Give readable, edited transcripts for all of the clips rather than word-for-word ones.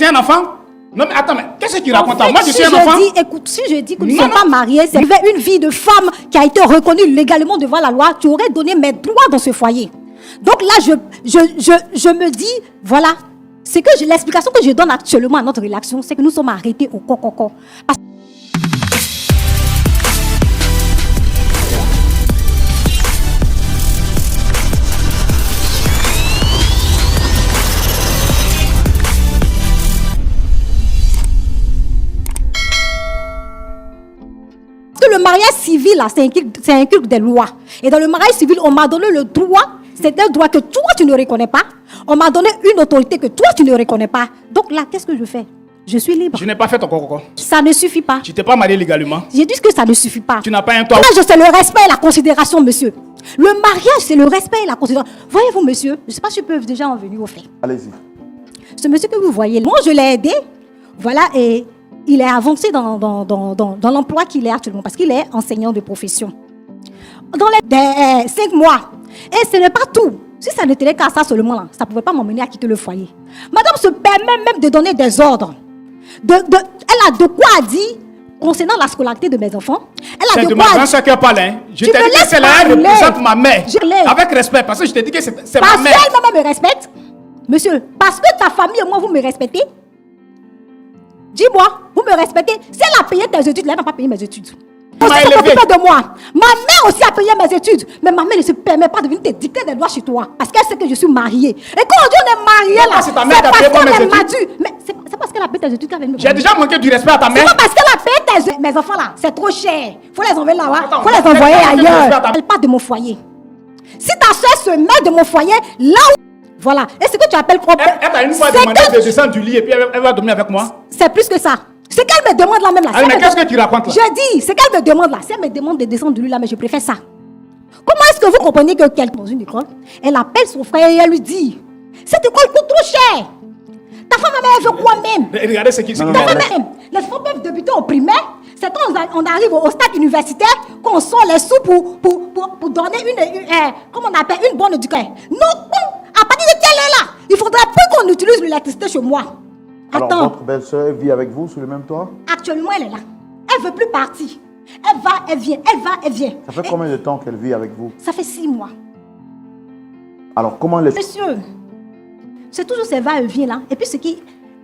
Tu es un enfant? Non, mais attends, mais qu'est-ce que tu racontes? Moi, je suis un enfant. Écoute, si je dis que nous ne sommes pas mariés, c'est une vie de femme qui a été reconnue légalement devant la loi, tu aurais donné mes droits dans ce foyer. Donc là, je me dis, voilà, c'est que l'explication que je donne actuellement à notre relation, c'est que nous sommes arrêtés au coco. Le mariage civil, là, c'est un culte des lois. Et dans le mariage civil, on m'a donné le droit, c'est un droit que toi, tu ne reconnais pas. On m'a donné une autorité que toi, tu ne reconnais pas. Donc là, qu'est-ce que je fais? Je suis libre. Je n'ai pas fait ton coco. Ça ne suffit pas. Tu t'es pas marié légalement. J'ai dit que ça ne suffit pas. Tu n'as pas un toit. Le mariage, c'est le respect et la considération, monsieur. Le mariage, c'est le respect et la considération. Voyez-vous, monsieur, je ne sais pas si je peux déjà en venir au fait. Allez-y. Ce monsieur que vous voyez, moi, je l'ai aidé. Voilà, et il est avancé dans l'emploi qu'il est actuellement, parce qu'il est enseignant de profession. Dans les 5 mois. Et ce n'est pas tout. Si ça ne tenait qu'à ça seulement, là, ça ne pouvait pas m'emmener à quitter le foyer. Madame se permet même de donner des ordres. Elle a de quoi dire concernant la scolarité de mes enfants. Elle a de ma grand-sœur qui parle. Je t'ai dit que c'est là, elle représente ma mère. Avec respect, parce que je t'ai dit que c'est ma mère. Parce qu'elle-même me respecte. Monsieur, parce que ta famille et moi, vous me respectez. Dis-moi, vous me respectez. Si elle a payé tes études, elle n'a pas payé mes études. Vous s'occupez de moi. Ma mère aussi a payé mes études. Mais ma mère ne se permet pas de venir te dicter des lois chez toi. Parce qu'elle sait que je suis mariée. Et quand on dit on est mariée là, c'est ta mère qui a payé mes études. Mais c'est parce qu'elle a payé tes études qu'elle vient me J'ai déjà manqué du respect à ta mère. C'est pas parce qu'elle a payé tes études. Mes enfants là, c'est trop cher. Faut les envoyer là-bas. Faut les envoyer ailleurs. Elle part de mon foyer. Si ta soeur se met de mon foyer, là où... Voilà. Et ce que tu appelles quoi? Elle t'a une fois demandé de descendre du lit et puis elle va dormir avec moi. C'est plus que ça. C'est qu'elle me demande là même là. Mais qu'est-ce que tu racontes là? Je dis, c'est qu'elle me demande là. Si elle me demande de descendre du lit là, mais je préfère ça. Comment est-ce que vous comprenez que quelqu'un dans une école, elle appelle son frère et elle lui dit, cette école coûte trop cher. Ta femme elle veut quoi même? Regardez ce qu'il dit. Ta femme même. Les enfants peuvent débuter au primaire. C'est quand on arrive au stade universitaire qu'on sort les sous pour donner comment on appelle, une bonne éducation. Non, à partir de quelle heure là? Il faudrait plus qu'on utilise l'électricité chez moi. Alors, attends. votre belle-sœur vit avec vous sous le même toit? Actuellement, elle est là. Elle ne veut plus partir. Elle va, elle vient, elle va, elle vient. Ça fait combien de temps qu'elle vit avec vous? Ça fait 6 mois. Alors, comment les... Monsieur, c'est toujours ces va-et-vient là. Et puis, ce qui...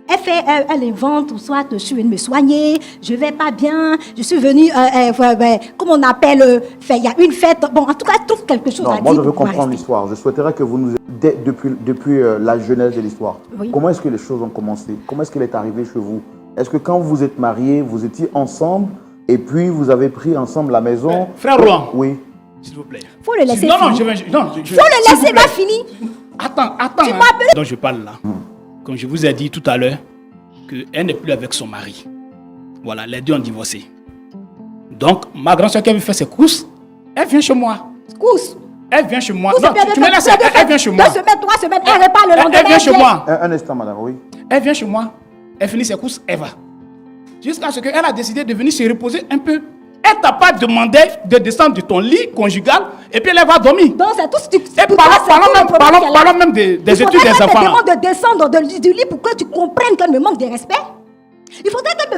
Elle invente, soit je suis venue me soigner, je vais pas bien, je suis venue, comment on appelle, il y a une fête. Bon, en tout cas, elle trouve quelque chose à dire. Moi, je veux comprendre l'histoire. Je souhaiterais que vous nous aidiez depuis la genèse de l'histoire. Oui. Comment est-ce que les choses ont commencé? Comment est-ce qu'elle est arrivée chez vous? Est-ce que quand vous êtes mariés, vous étiez ensemble et puis vous avez pris ensemble la maison? Frère Roland. Oui. S'il vous plaît. Faut le laisser Non, finir. Faut le laisser, va finir. Attends. Tu m'appelles? Donc je parle là. Comme je vous ai dit tout à l'heure, qu'elle n'est plus avec son mari. Voilà, les deux ont divorcé. Donc, ma grand-soeur qui avait fait ses courses, elle vient chez moi. Courses? Elle vient chez moi. Non, tu me laisses, elle vient chez moi. 2 semaines, 3 semaines, elle repart le lendemain. Elle vient chez moi. Un instant, madame, oui. Elle vient chez moi. Elle finit ses courses, elle va. Jusqu'à ce qu'elle a décidé de venir se reposer un peu. Elle t'a pas demandé de descendre de ton lit conjugal et puis elle va dormir. Donc c'est tout ce que tu... Et parlons même des études des enfants. Il faudrait qu'elle me demande de descendre du lit pour que tu comprennes qu'elle me manque de respect. Il faudrait qu'elle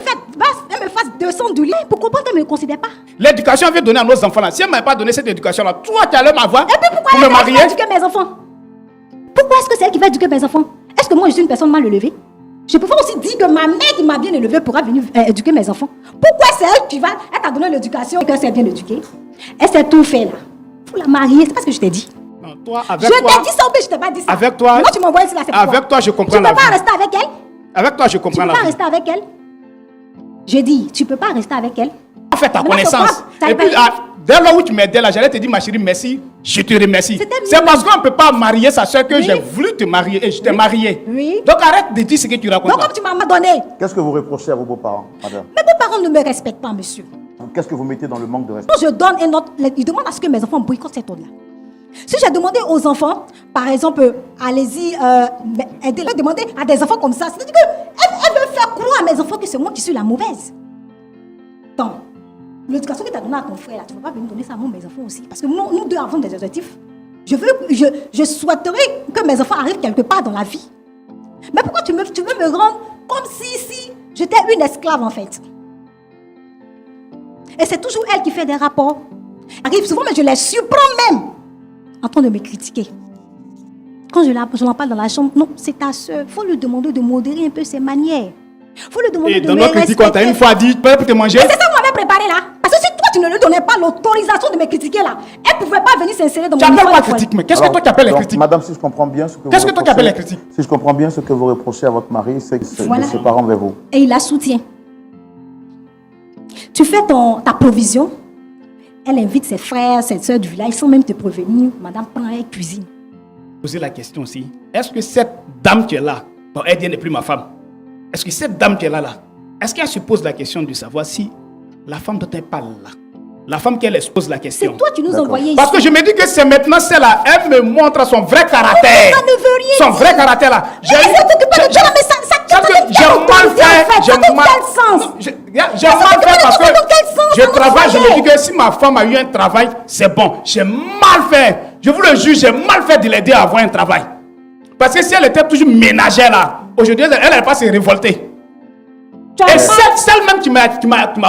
me fasse descendre du lit pour comprendre qu'elle ne me considère pas. L'éducation elle veut donner à nos enfants là. Si elle ne m'avait pas donné cette éducation là, toi tu allais m'avoir et puis pourquoi pour me marier. Elle va éduquer mes enfants? Pourquoi est-ce que c'est elle qui va éduquer mes enfants? Est-ce que moi je suis une personne mal élevée? Je peux aussi dire que ma mère qui m'a bien élevée pourra venir éduquer mes enfants. Pourquoi c'est elle qui va... Elle t'a donné l'éducation et qu'elle s'est bien éduquée. Elle s'est tout fait là. Il faut la marier, c'est pas ce que je t'ai dit. Non, toi, je t'ai dit ça ou bien je t'ai pas dit ça? Avec toi... Moi tu m'envoies ici là, c'est pourquoi? Avec toi je comprends la vie. Tu peux pas rester avec elle? Avec toi je comprends la vie. Tu peux pas rester avec elle? Je dis, tu peux pas rester avec elle? En fait ta connaissance. Et puis dès lors où tu m'aidais là, j'allais te dire ma chérie merci, je te remercie. C'est parce qu'on ne peut pas marier sa soeur que j'ai voulu te marier et je t'ai marié. Oui. Donc arrête de dire ce que tu racontes. Donc comme tu m'as donné. Qu'est-ce que vous reprochez à vos beaux-parents, madame? Mes beaux-parents ne me respectent pas, monsieur. Qu'est-ce que vous mettez dans le manque de respect? Quand je donne un autre, ils demandent à ce que mes enfants boycottent cette ordre-là. Si j'ai demandé aux enfants, par exemple, allez-y, aidez-les, demander à des enfants comme ça, c'est-à-dire qu'elle veut faire croire à mes enfants que c'est moi qui suis la mauvaise. Donc, l'éducation que tu as donnée à ton frère, là, tu ne peux pas venir donner ça à mes enfants aussi. Parce que nous deux avons des objectifs. Je souhaiterais que mes enfants arrivent quelque part dans la vie. Mais pourquoi tu veux me rendre comme si j'étais une esclave en fait. Et c'est toujours elle qui fait des rapports. Arrive souvent, mais je les surprends même en train de me critiquer. Quand je l'en parle dans la chambre, non, c'est ta soeur. Il faut lui demander de modérer un peu ses manières. Il faut lui demander Et de dans me notre critique, on t'a une fois dit, pour te manger. Et c'est ça que vous m'avez préparé là. Parce que si toi, tu ne lui donnais pas l'autorisation de me critiquer là, elle ne pouvait pas venir s'insérer dans Tu mon appelles histoire quoi de foyer. critique, mais qu'est-ce que toi tu appelles les donc, critiques? Madame, si je comprends bien ce que vous Qu'est-ce que toi tu reprochez- appelles les critiques? Si je comprends bien ce que vous reprochez à votre mari, c'est Voilà. de ses parents vers vous. Et il la soutient. Tu fais ta provision. Elle invite ses frères, ses soeurs du village, sans même te prévenir. Madame prend et cuisine. Poser la question aussi. Est-ce que cette dame qui est là, bon, elle n'est plus ma femme. Est-ce que cette dame qui est là, est-ce qu'elle se pose la question de savoir si la femme doit être pas là? La femme qu'elle se pose la question. C'est toi qui nous D'accord. envoyais ici. Parce que je me dis que c'est maintenant celle-là, elle me montre son vrai caractère. Ça ne veut rien Son dire. vrai caractère là. Mais elle s'est occupée de toi là, mais ça Parce que donne j'ai quelle mal autorité, fait. en fait? Ça donne quel sens? Non, j'ai mal fait parce que dans quel sens je dans notre travaille. Je me foyer? dis que si ma femme a eu un travail, c'est bon. J'ai mal fait. Je vous le jure, j'ai mal fait de l'aider à avoir un travail. Parce que si elle était toujours ménagère là, aujourd'hui, elle n'allait pas se révolter. Tu as Et pas- celle même qui m'a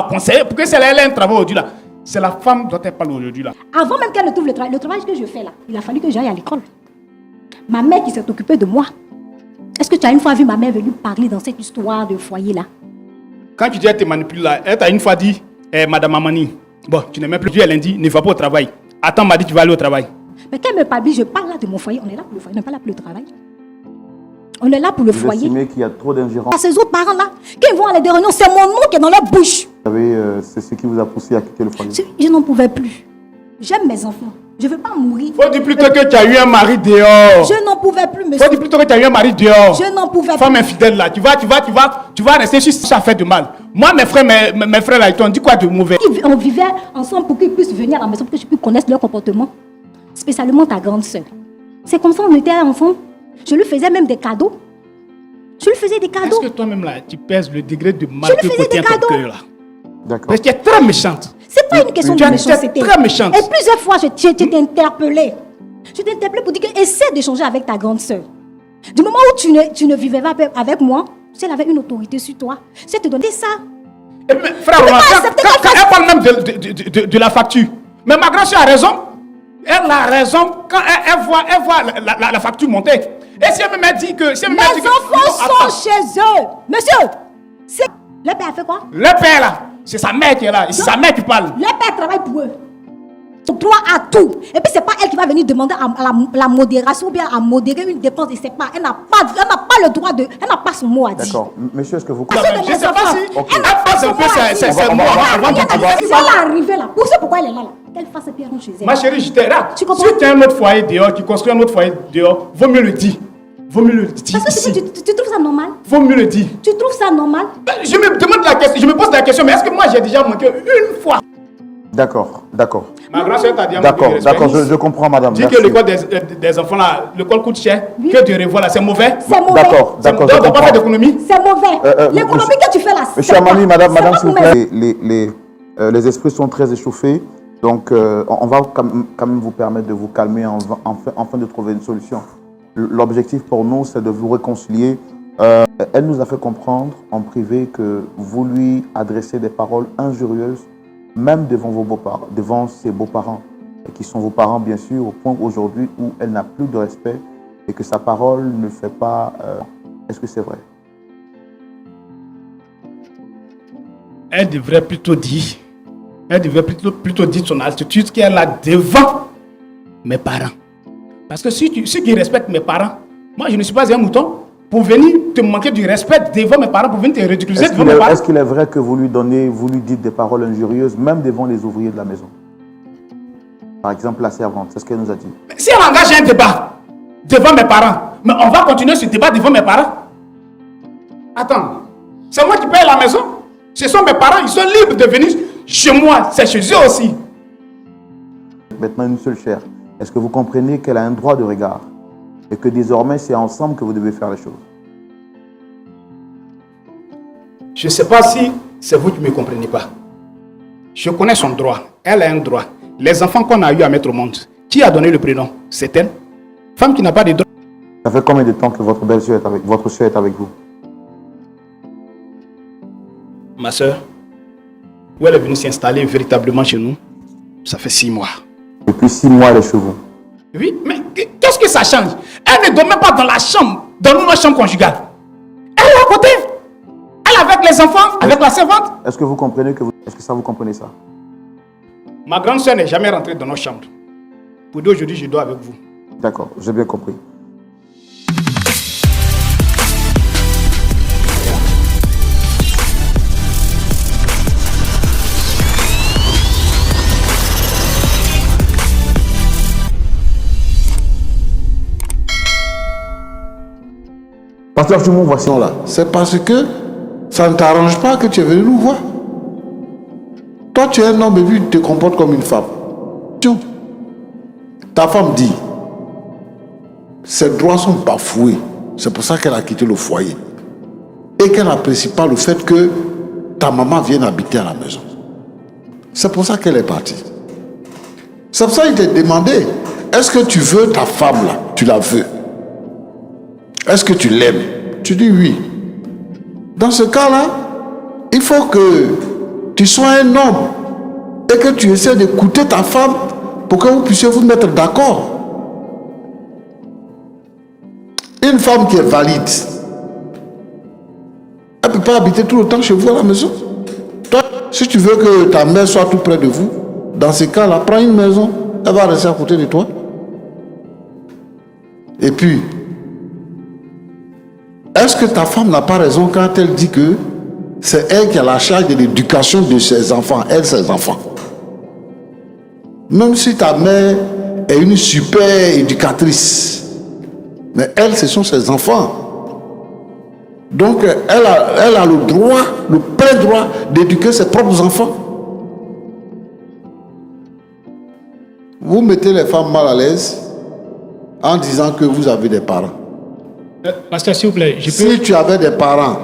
conseillé, pour que celle elle ait un travail aujourd'hui là, c'est la femme dont elle parle aujourd'hui là. Avant même qu'elle ne trouve le travail que je fais là, il a fallu que j'aille à l'école. Ma mère qui s'est occupée de moi. Est-ce que tu as une fois vu ma mère venir parler dans cette histoire de foyer là? Quand tu dis elle te manipule là, elle t'a une fois dit, Madame Amani, bon, tu n'es même plus, elle a dit, ne va pas au travail. Attends, m'a dit, tu vas aller au travail. Mais qu'elle me parle, je parle là de mon foyer. On est là pour le foyer, on n'est pas là pour le travail. On est là pour le Vous foyer. estimez qu'il y a trop d'ingérence. À ces autres parents là, quand ils vont à des réunions, c'est mon nom qui est dans leur bouche. C'est ce qui vous a poussé à quitter le foyer. Je n'en pouvais plus. J'aime mes enfants. Je ne veux pas mourir. Faut dire plutôt que tu as eu un mari dehors. Je n'en pouvais plus, Faut monsieur. dire plutôt que tu as eu un mari dehors. Je n'en pouvais Femme plus. infidèle là, tu vas rester sur ça fait de mal. Moi, mes frères là, ils t'ont dit quoi de mauvais? On vivait ensemble pour qu'ils puissent venir à la maison, pour que je puisse connaître leur comportement. Spécialement ta grande sœur. C'est comme ça on était ensemble. Je lui faisais même des cadeaux. Je lui faisais des Est-ce cadeaux. que toi-même là, tu pèses le degré de mal Je lui que faisais contient des ton cadeaux. cœur là? D'accord. Parce que tu es très méchante. C'est pas une question Tu de es méchanceté. très méchante. Et plusieurs fois, je t'ai interpellé. Je t'ai interpellé pour dire que essaie d'échanger avec ta grande sœur. Du moment où tu ne vivais pas avec moi, si elle avait une autorité sur toi, si elle te donnait ça. Et mais, frère, peux Roland, pas accepter quand qu'elle elle parle même de la facture. Mais ma grand-sœur a raison. Elle a raison quand elle voit la facture monter. Et si elle me dit que... Si elle me Mes dit que- enfants non, attends. sont chez eux. Monsieur, c'est... Le père a fait quoi? Le père là, c'est sa mère qui est là. Et c'est sa mère qui parle. Le père travaille pour eux. Son droit à tout. Et puis c'est pas elle qui va venir demander à la modération ou bien à modérer une dépense. Et c'est pas, elle n'a pas le droit de... Elle n'a pas son mot à dire. D'accord. Monsieur, est-ce que vous... Parce que de Je mes sais pas enfants, si... Ok. elle n'a pas passe son un peu mot à ses dire. mots avant Elle de va arriver là. Pour ça, pourquoi elle est là? Qu'elle fasse et puis elle rentre chez elle. Ma chérie, je t'ai là. Tu comprends? Si tu as un autre foyer dehors, tu construis un autre foyer dehors, vaut mieux le dire. Vaut mieux le dire Parce que ici. tu trouves ça normal? Vaut mieux le dire. Tu trouves ça normal? Je me demande la question, je me pose la question, mais est-ce que moi j'ai déjà manqué une fois? D'accord, d'accord. Ma grand-soeur t'a dit un D'accord, manqué de respect. d'accord, je comprends, madame. Dis Merci. que l'école des enfants là, l'école coûte cher, Oui. que tu revois là, c'est mauvais. C'est mauvais. D'accord, C'est- d'accord, donc, je on doit pas faire comprends. d'économie. C'est mauvais. L'économie monsieur- que tu fais là, Monsieur c'est Amani, pas- madame, c'est madame, pas s'il vous pour mes- plaît, les esprits sont très échauffés. Donc, on va quand même vous permettre de vous calmer afin de trouver une solution. L'objectif pour nous, c'est de vous réconcilier. Elle nous a fait comprendre en privé que vous lui adressez des paroles injurieuses, même devant vos beaux-parents, devant ses beaux-parents, qui sont vos parents, bien sûr, au point aujourd'hui où elle n'a plus de respect et que sa parole ne fait pas... Est-ce que c'est vrai? Elle devrait plutôt dire son attitude qu'elle a devant mes parents. Parce que si qui respecte mes parents, moi je ne suis pas un mouton pour venir te manquer du respect devant mes parents, pour venir te ridiculiser devant mes parents. Est-ce qu'il est vrai que vous lui dites des paroles injurieuses, même devant les ouvriers de la maison? Par exemple, la servante, c'est ce qu'elle nous a dit. Si elle engage un débat devant mes parents, mais on va continuer ce débat devant mes parents. Attends, c'est moi qui paye la maison. Ce sont mes parents, ils sont libres de venir chez moi, c'est chez eux aussi. Maintenant, une seule chair. Est-ce que vous comprenez qu'elle a un droit de regard et que désormais, c'est ensemble que vous devez faire les choses? Je ne sais pas si c'est vous qui ne me comprenez pas. Je connais son droit. Elle a un droit. Les enfants qu'on a eu à mettre au monde, qui a donné le prénom? C'est elle. Femme qui n'a pas de droit. Ça fait combien de temps que votre belle-sœur est avec, votre sœur est avec vous? Ma soeur, où elle est venue s'installer véritablement chez nous, ça fait 6 mois. Depuis 6 mois, elle est chez vous. Oui, mais qu'est-ce que ça change? Elle ne dort même pas dans la chambre, dans notre chambre conjugale. Elle est à côté. Elle est avec les enfants, avec la servante. Est-ce que vous comprenez est-ce que ça vous comprenez ça? Ma grande soeur n'est jamais rentrée dans notre chambre. Pour dire aujourd'hui, je dors avec vous. D'accord, j'ai bien compris. Pasteur Chumou, voici. Là, c'est parce que ça ne t'arrange pas que tu es venu nous voir. Toi, tu es un homme et puis tu te comportes comme une femme. Ta femme dit, ses droits sont bafoués. C'est pour ça qu'elle a quitté le foyer. Et qu'elle n'apprécie pas le fait que ta maman vienne habiter à la maison. C'est pour ça qu'elle est partie. C'est pour ça qu'il t'a demandé, est-ce que tu veux ta femme là? Tu la veux? Est-ce que tu l'aimes? Tu dis oui. Dans ce cas-là, il faut que tu sois un homme et que tu essaies d'écouter ta femme pour que vous puissiez vous mettre d'accord. Une femme qui est valide, elle ne peut pas habiter tout le temps chez vous à la maison. Toi, si tu veux que ta mère soit tout près de vous, dans ce cas-là, prends une maison, elle va rester à côté de toi. Et puis, est-ce que ta femme n'a pas raison quand elle dit que c'est elle qui a la charge de l'éducation de ses enfants, elle, ses enfants? Même si ta mère est une super éducatrice, mais elle, ce sont ses enfants. Donc, elle a le droit, le plein droit d'éduquer ses propres enfants. Vous mettez les femmes mal à l'aise en disant que vous avez des parents. Pasteur, s'il vous plaît, Si tu avais des parents,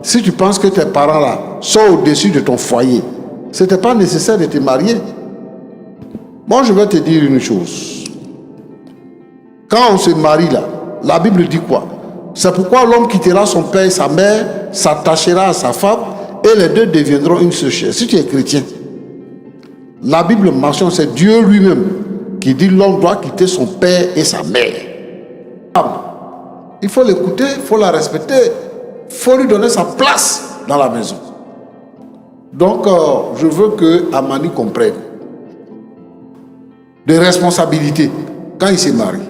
si tu penses que tes parents là sont au-dessus de ton foyer, ce n'était pas nécessaire de te marier. Moi, je vais te dire une chose. Quand on se marie là, la Bible dit quoi? C'est pourquoi l'homme quittera son père et sa mère, s'attachera à sa femme, et les deux deviendront une seule chair. Si tu es chrétien, la Bible mentionne, c'est Dieu lui-même qui dit l'homme doit quitter son père et sa mère. Il faut l'écouter, il faut la respecter, il faut lui donner sa place dans la maison. Donc, je veux que Amani comprenne des responsabilités quand il se marie.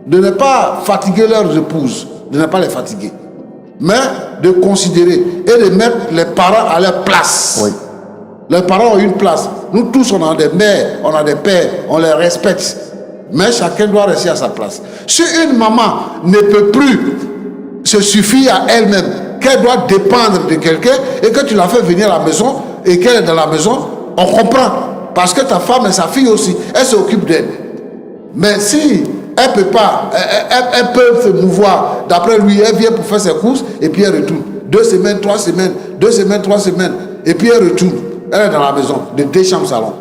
De ne pas fatiguer leurs épouses, de ne pas les fatiguer, mais de considérer et de mettre les parents à leur place. Oui. Les parents ont une place. Nous tous, on a des mères, on a des pères, on les respecte. Mais chacun doit rester à sa place. Si une maman ne peut plus se suffire à elle-même, qu'elle doit dépendre de quelqu'un et que tu la fais venir à la maison et qu'elle est dans la maison, on comprend. Parce que ta femme et sa fille aussi, elle s'occupe d'elle. Mais si elle ne peut pas, elle peut se mouvoir, d'après lui, elle vient pour faire ses courses et puis elle retourne. 2 semaines, 3 semaines, 2 semaines, 3 semaines, et puis elle retourne. Elle est dans la maison, de 2 chambres salon.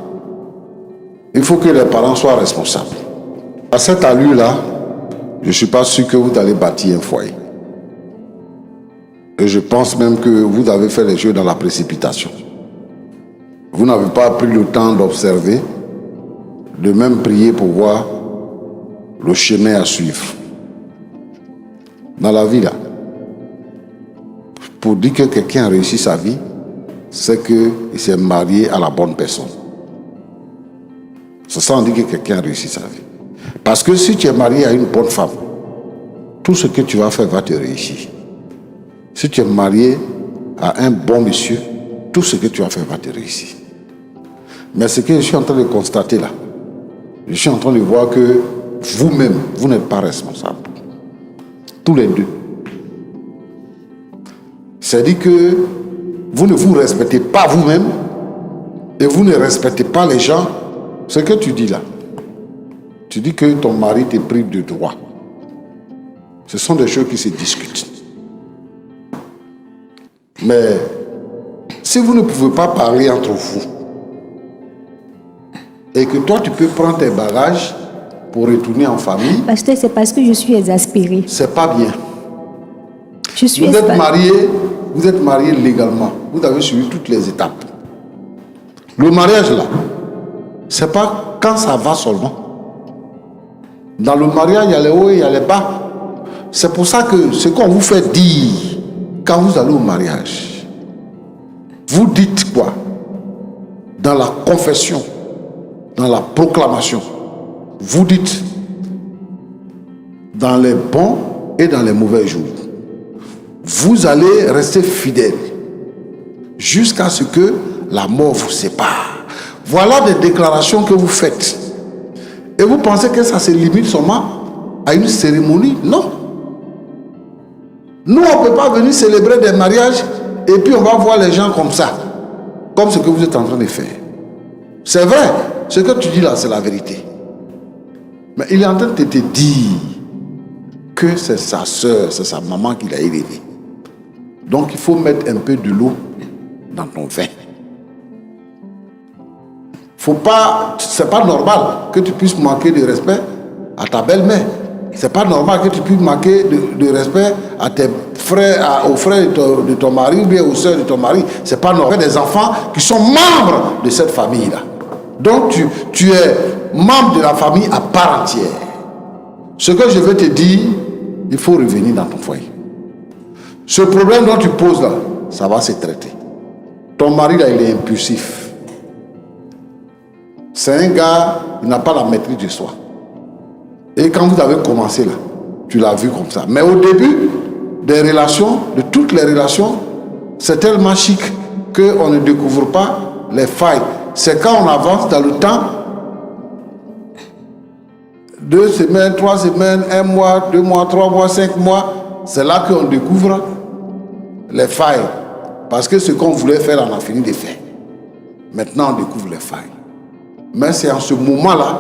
Il faut que les parents soient responsables. À cette allure-là, je ne suis pas sûr que vous allez bâtir un foyer. Et je pense même que vous avez fait les choses dans la précipitation. Vous n'avez pas pris le temps d'observer, de même prier pour voir le chemin à suivre. Dans la vie, là, pour dire que quelqu'un a réussi sa vie, c'est qu'il s'est marié à la bonne personne. C'est ça, on dit que quelqu'un a réussi sa vie. Parce que si tu es marié à une bonne femme, tout ce que tu vas faire va te réussir. Si tu es marié à un bon monsieur, tout ce que tu vas faire va te réussir. Mais ce que je suis en train de constater là, je suis en train de voir que vous-même, vous n'êtes pas responsable. Tous les deux. C'est-à-dire que vous ne vous respectez pas vous-même et vous ne respectez pas les gens. Ce que tu dis là, tu dis que ton mari te prive de droit. Ce sont des choses qui se discutent. Mais si vous ne pouvez pas parler entre vous et que toi tu peux prendre tes bagages pour retourner en famille, Pasteur, c'est parce que je suis exaspérée. c'est pas bien. Je suis Vous êtes exaspérée. marié vous êtes marié légalement, vous avez suivi toutes les étapes. Le mariage là, c'est pas quand ça va seulement. Dans le mariage, il y a les hauts et il y a les bas. C'est pour ça que ce qu'on vous fait dire quand vous allez au mariage, vous dites quoi? Dans la confession, dans la proclamation, vous dites dans les bons et dans les mauvais jours, vous allez rester fidèle jusqu'à ce que la mort vous sépare. Voilà des déclarations que vous faites. Et vous pensez que ça se limite seulement à une cérémonie? Non. Nous, on ne peut pas venir célébrer des mariages et puis on va voir les gens comme ça, comme ce que vous êtes en train de faire. C'est vrai, ce que tu dis là, c'est la vérité. Mais il est en train de te dire que c'est sa soeur, c'est sa maman qui l'a élevé. Donc il faut mettre un peu de l'eau dans ton vin. Faut pas, c'est pas normal que tu puisses manquer de respect à ta belle-mère. C'est pas normal que tu puisses manquer de respect à tes frères, aux frères de ton mari ou bien aux soeurs de ton mari. C'est pas normal. Des enfants qui sont membres de cette famille-là. Donc tu es membre de la famille à part entière. Ce que je veux te dire, il faut revenir dans ton foyer. Ce problème dont tu poses là, ça va se traiter. Ton mari là, il est impulsif. C'est un gars, il n'a pas la maîtrise de soi. Et quand vous avez commencé là, tu l'as vu comme ça. Mais au début des relations, de toutes les relations, c'est tellement chic qu'on ne découvre pas les failles. C'est quand on avance dans le temps, 2 semaines, 3 semaines, 1 mois, 2 mois, 3 mois, 5 mois, c'est là qu'on découvre les failles. Parce que ce qu'on voulait faire, on a fini de faire. Maintenant, on découvre les failles. Mais c'est en ce moment-là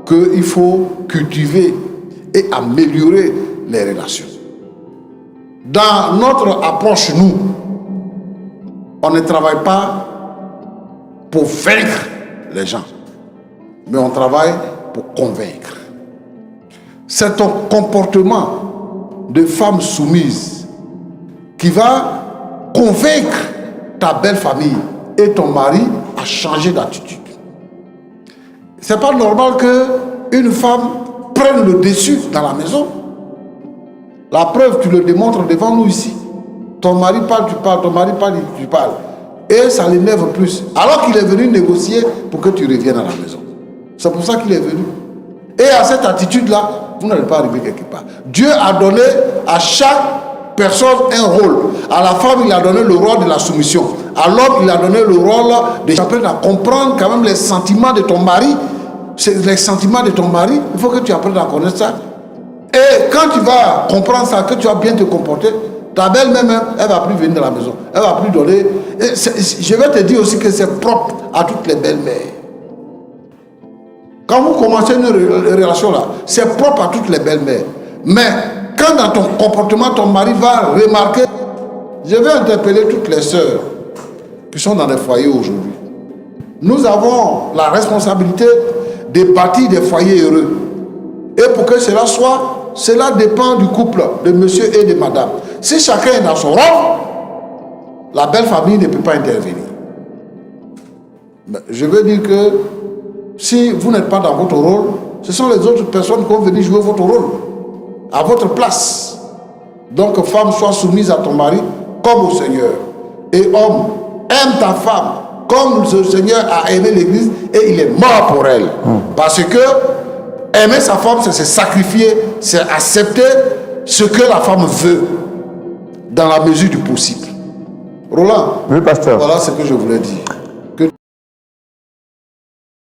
qu'il faut cultiver et améliorer les relations. Dans notre approche, nous, on ne travaille pas pour vaincre les gens, mais on travaille pour convaincre. C'est ton comportement de femme soumise qui va convaincre ta belle famille et ton mari à changer d'attitude. C'est pas normal qu'une femme prenne le dessus dans la maison. La preuve, tu le démontres devant nous ici. Ton mari parle, tu parles, ton mari parle, tu parles. Et ça l'énerve plus. Alors qu'il est venu négocier pour que tu reviennes à la maison. C'est pour ça qu'il est venu. Et à cette attitude-là, vous n'allez pas arriver quelque part. Dieu a donné à chaque personne un rôle. À la femme, il a donné le rôle de la soumission. À l'homme, il a donné le rôle de apprendre à comprendre quand même les sentiments de ton mari. Les sentiments de ton mari, il faut que tu apprennes à connaître ça. Et quand tu vas comprendre ça, que tu vas bien te comporter, ta belle-mère, elle ne va plus venir dans la maison. Elle ne va plus donner. Je vais te dire aussi que c'est propre à toutes les belles-mères. Quand vous commencez une relation là, c'est propre à toutes les belles-mères. Mais quand dans ton comportement, ton mari va remarquer, je vais interpeller toutes les sœurs qui sont dans les foyers aujourd'hui. Nous avons la responsabilité de bâtir des foyers heureux. Et pour que cela soit, cela dépend du couple, de monsieur et de madame. Si chacun est dans son rôle, la belle famille ne peut pas intervenir. Mais je veux dire que si vous n'êtes pas dans votre rôle, ce sont les autres personnes qui vont venir jouer votre rôle, à votre place. Donc, femme, sois soumise à ton mari comme au Seigneur. Et homme, aime ta femme comme le Seigneur a aimé l'Église et il est mort pour elle. Parce que aimer sa femme, c'est se sacrifier, c'est accepter ce que la femme veut dans la mesure du possible. Roland, oui, pasteur. Voilà ce que je voulais dire.